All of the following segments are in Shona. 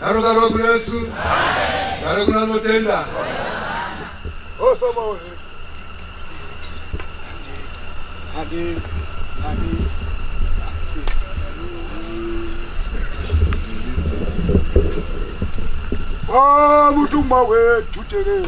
Narogaro kunesu. Garo kunanotenda. Osama. Adi. Mutuma wetu tere.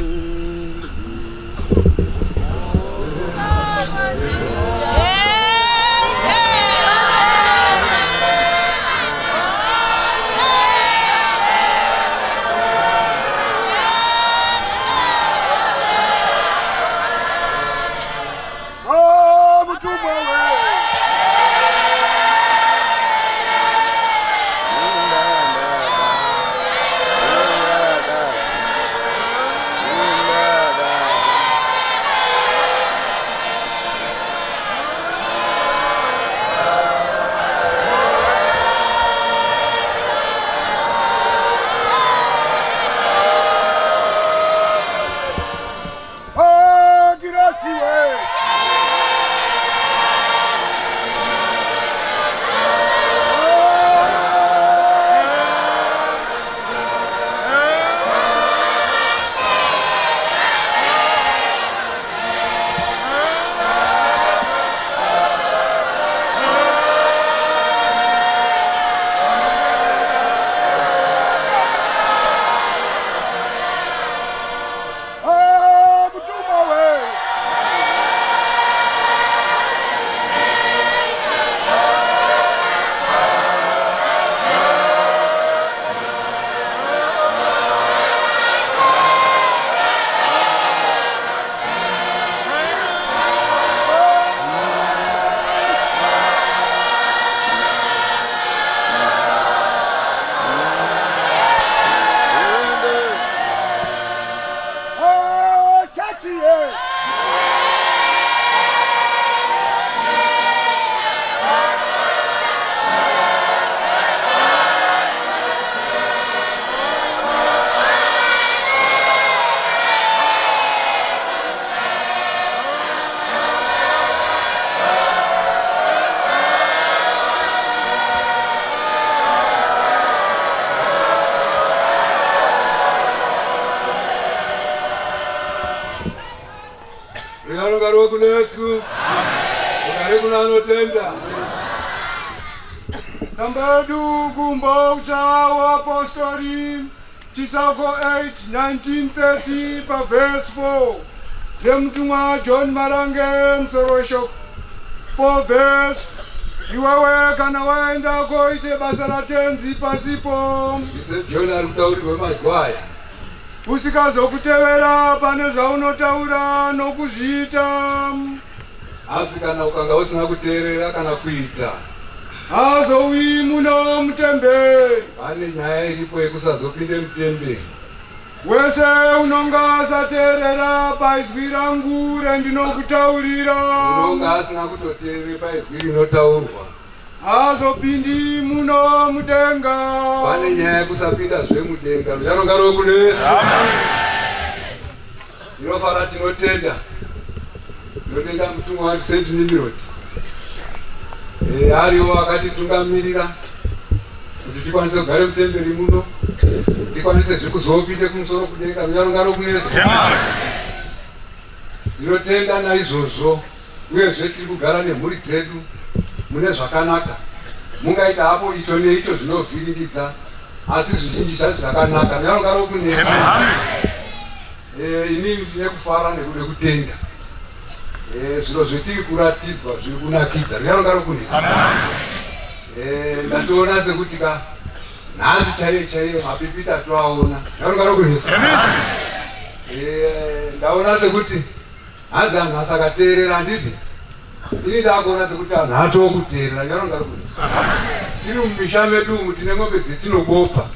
Garo kunesu. Garo kunanotenda. Sambadu gumbo chawa apostoli. Chitsauko 8, 1930 pa verse 4. Jemtuma John Marange Msorosho. 4 verse. Iwewe kana waenda koite basa la tenzi pasipo. Ise John arikutauri kwemazwaya. Usikazokutevera pane zvaunotaura nokuzviita. Asi kana ukanga usina kuteerera kana kuita. Hazouyi muno mutemberi. Pane nyaya iripo yekusazopinde mutemberi. Wese unonga asateerera paizwi rangu rendinokutaurira. Unonga asina kutoteerera paizwi rinotaurwa. Hazopindi muno mudenga. Pane nyaya yekusapinda zvemudenga. Runyaranga rokunesa. Tinofara tinotenda. Tinotenda mutumwa wa St. Nimrod. Ariwo akatitungamirira kuti tikwanise kugara mutemberi muno. Tikwanise kuzopinde kumusoro kudenga. Runyaranga rokunesa. Tinotenda naizvozvo. Uyezve tiri kugara nemhuri dzedu mune zvakanaka. Mungaita hapo icho neicho zvinovhiringidza, asi zvizhinji zvacho zvakanaka. Runyaranga rokunesa. Inini ndine kufara nekude kutenda. Zviro zvetiri kuratidzwa zviri kunakidza. Runyaranga rokunesa. Ndatoona sekuti nhasi chaiyo mapipita toaona. Runyaranga rokunesa. Ndaona sekuti hanzi anhu asakateerera handiti. Ini ndakuona sekuti anhu atokuteerera. Runyaranga rokunesa. Tiri mumisha medu umu tine ng'ombe dzetinobopa.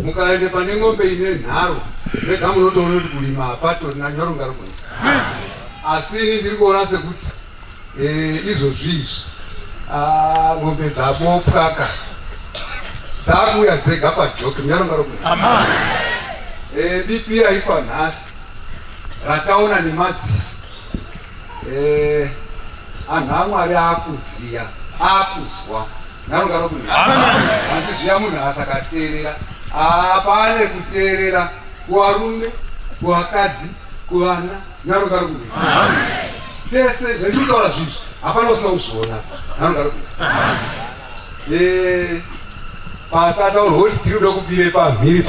Mukaende pane ng'ombe ine nharo, mega munotoona kuti kulima hapatori. Runyaranga rokunesa. Asi ini ndiri kuona sekuti izvozvi ng'ombe dzabopwa dzakuuya dzega pajoki. Runyaranga rokunesa. Bipi raifa nhasi rataona nemadziso. Anhu aMwari akuziya, akuzwa. Runyaranga rokunesa. Handiti zviya munhu asakateerera Pane kuteerera kuvarume, kuvakadzi, kuvana, nyaronga rokuni. Tese zvandinotaura zvizvi hapana usina kuzviona. Nyaronga rokuni. Pakataurwa kuti tiri kuda kubire pamhiri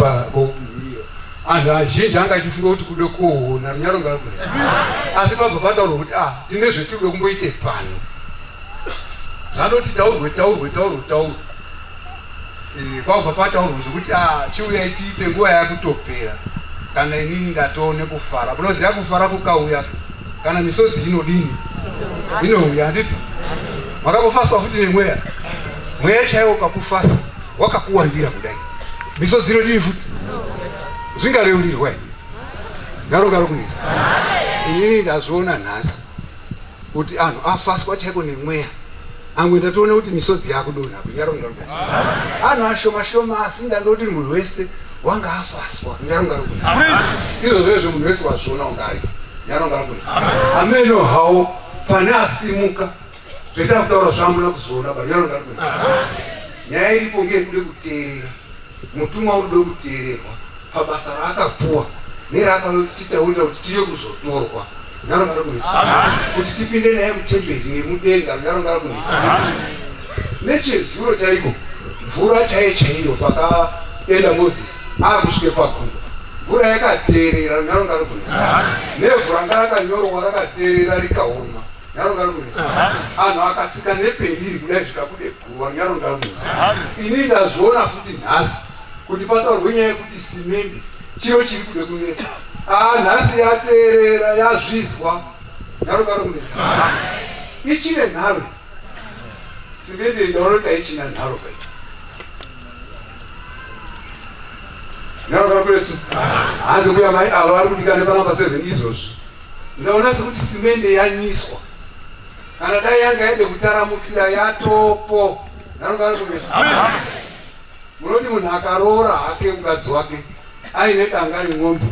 anhu azhinji anga achifunga kuti kuda kuona nyaronga rokuni. Asi pabva pataurwa kuti tine zvetiri kuda kumboite pano. Zvandoti taurwe. Kwabva pataurwa zvekuti chiuyai tiite nguva yakutopera. Kana inini ndatoone kufara. Kunoziva kufara kukauya kana misodzi inodini? Inouya handiti? Makambofaswa futi nemweya. Mweya chaiwo ukakufasa wakakuwandira kudai. Misodzi inodini futi? Zvingareurirwa. Nyaronga rokunisa. Inini ndazviona nhasi kuti anhu afaswa chaiko nemweya. Amwe ndatoona kuti misodzi yakudonha kunyaronga rokunisa. Anhu ashoma asi ndandoti munhu wese wanga afaswa nyaronga rokunisa. Izvo munhu wese wazviona ungari nyaronga rokunisa. Ameno hawo pane asimuka zvetakutaura zvamuna kuzoona nyaronga rokunisa. Nyaya iripo ngekude kuteerera. Mutumwa uri kude kuteererwa pabasa raakapuwa nerakatitaurira kuti tiye kuzotorwa nyaronga rokunisa. Kuti tipinde naye mutemberi nemudenga nyaronga rokunisa. Nechezuro chaiko mvura chaiyo pakaenda Mozisi kusvike pagungwa. Mvura yakateerera nyaronga rokunisa. Nevhu ranga rakanyorwa rakateerera rikaoma nyaronga rokunisa. Anhu akatsika neperiri kudai zvikabude guruva nyaronga rokunisa. Ini ndazviona futi nhasi kuti pataurwe nyaya yekuti simende chiro chiri kude kunesa. Nhasi yateerera yazvizwa nyaronga rokunisa. Ichine nharo. Simende ndaona kuti aichina nharo pai. Nyaronga rokunisa. Hanzi kuya mai avo vari kudikana panamba 7 izvozvi. Ndaona sekuti simende yanyiswa. Kana dai yanga yaide kutaramukira yatopo. Nyaronga rokunisa. Munoti munhu akaroora hake mukadzi wake aine danga remwombe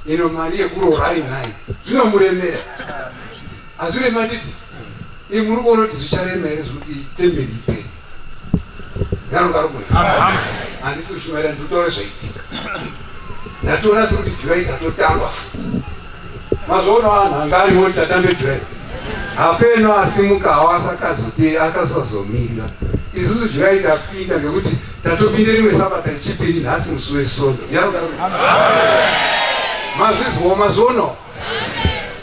ino mari yekuroora ainayo zvinomuremera. Hazvirema nditi muri kuona kuti zvicharema here zvekuti temberi iperi. Nyaronga rokunisa. Handisi kushumaira ndikutaura zvaitika. Ndatoona sekuti July ndatotamba futi. Mazoona vanhu anga arimo kuti tatambe July. Hapeno asimuka hawasakazote akasazomirira. Isusu July tapinda ngekuti tatopinde rimwe sabata rechipiri nhasi musi weSondo. Nyaronga rokunisa. Mazvizwa mazoona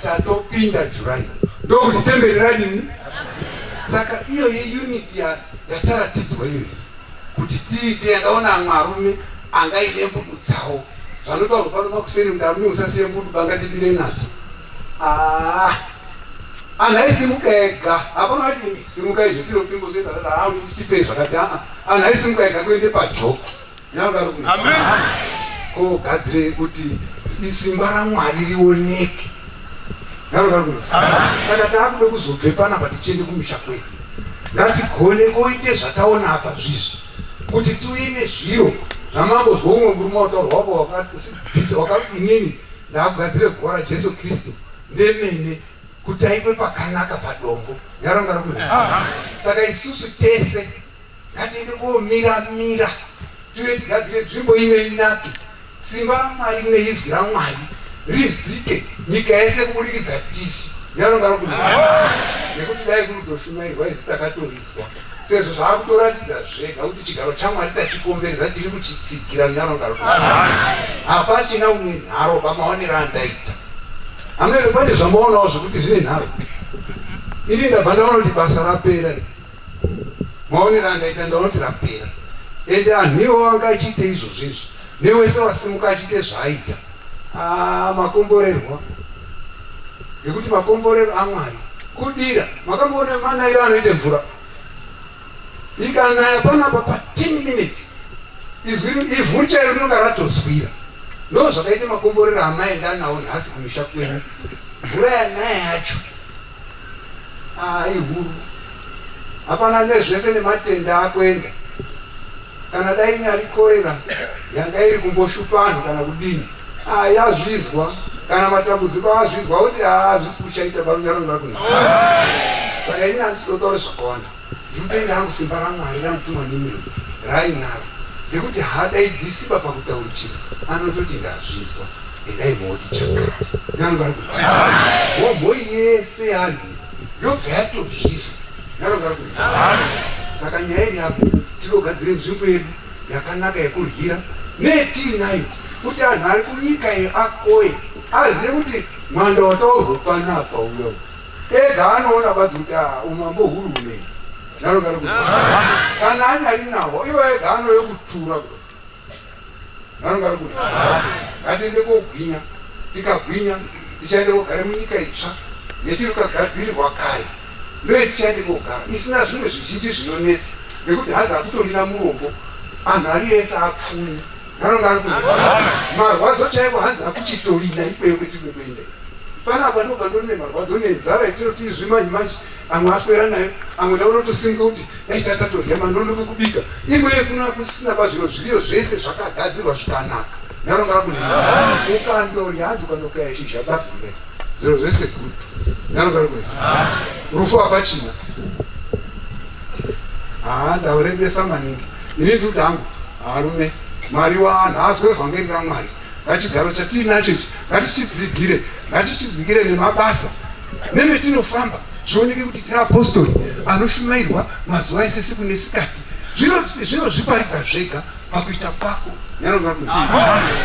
tatopinda July. Ndokuti temberi radini. Saka iyo yeunity yataratidzwa iyo kuti tiite yangaona amwe arume angaine mbudu dzawo. Zvanotaurwa pano makuseni kuti arume usasiye mbudu bangatibire nadzo. Anhu aisimuka ega. Hapana kuti simuka izvo tinopimbozoita tipe zvakati. Anhu aisimuka ega kuende pajoki. Nyaronga rokunisa. Kogadzire kuti isimba raMwari rioneke. Nyaronga rokunisa. Saka taakude kuzobve panapa tichiende kumisha kwedu. Ngatigone koite zvataona apa zvizvi. Kuti tuine zviro zvamambozwa umwe murume wataurwapo wakati inini ndakugadzire guva raJesu Kristu ndemene kuti aitwe pakanaka padombo. Nyaronga rokunisa. Saka isusu tese ngatiende komira tiwe tigadzire nzvimbo ine inake. Simba raMwari neizwi raMwari rizike nyika yese kubudikidza tisu. Nyaronga rokunisa. Nekuti dai kunotoshumairwa isi takatoriswa. Sezvo zvaakutoratidza zvega kuti chigaro chaMwari tachikomberera tiri kuchitsikira. Nyaronga rokunisa. Hapachina umwe nharo pamaonero andaita. Amene pane zvamaonawo zvokuti zvine nharo. Ini ndabva ndaona kuti basa rapera. Maonero andaita ndaona kuti rapera. Ende anhu iwo anga achiite izvozvezvo. Newese wasimuka achiite zvaaita. Makomborerwa. Ngekuti makomborero aMwari kudira. Makamboona manairo anoite mvura. Ikanaya panapa pa 10 minutes. Ivhu chairo rinonga ratozwira. Ndo zvakaite makomborero amaenda nawo nhasi kumisha kwenyu. Mvura yanaya yacho ihuru. Hapana nezvese nematenda akwenda. Kana dai inyari korera yanga iri kumboshupa anhu kana kudini. Yazvizwa. Kana matambudziko azvizwa kuti zvisi kuchaita parunyararo rokunisa. Saka ini handisi kutotaura zvakawanda. Ndikutoenda hangu simba raMwari ramutumwa nemiroti rainaro. ngekuti haadaidzisi pakutaura chinhu, anototi ndazvizwa endai moti chakati. Nyaronga homboyi yese yanhu yobva yatozvizwa. Nyaronga saka nyaya iri apo tinogadzire nzvimbo yedu yakanaka yekuryira netinayo kuti anhu ari kunyika akoye azive kuti mwanda wataurwa panapa uyo ega anoona badzi kuti umambo huru unei. Nyaronga kana anyari nawo iwo ega anoye kutura. Nyaronga ngatiende kogwinya, tikagwinya tichaende kogara munyika itsva yetiri kagadzirirwa kare ndoyetichaende kogara isina zvimwe zvizhinji zvinonetsa ngekuti hadzi akutorina murombo anhu ari ese apfumi. Nyaronga marwadzo chaivo hanzi akuchitorina ikweyo kwetiri kuenda panapa ndobva ndone marwadzo nenzara itinoti zvimanjimanji amwe aswera nayo amwe taunotosinga kuti dai tatatorya mandondo kwekubika imweyo kuna kusina pazviro zviriyo zvese zvakagadzirwa zvikanaka. Nyaronga ukandorya hanzi ukandokaya shizha batsire zviro zvese kuti. Nyaronga rufu hapachina. Ndaurembesa maningi ini ndikuti hangu arume mwari waanhu azwe vhangeri raMwari. Ngachigaro chatinacho ichi ngatichidzigire nemabasa nemetinofamba zvioneke kuti tine apostori anoshumairwa mazuva ese siku nesikati. Zvinozviparidza zvega pakuita kwako. Nyaronga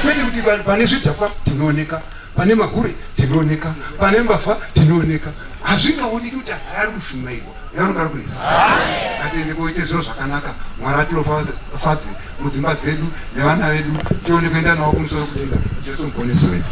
kwete kuti pane zvidhakwa tinooneka, pane magure tinooneka, pane mbavha tinooneka, hazvingaoneki kuti anhu ari kushumairwa. Nyaronga ngatiende koite zviro zvakanaka Mwari atirofadze mudzimba dzedu nevana vedu tione kuenda navo kumusoro kudenga. Jesu muponesi wedu.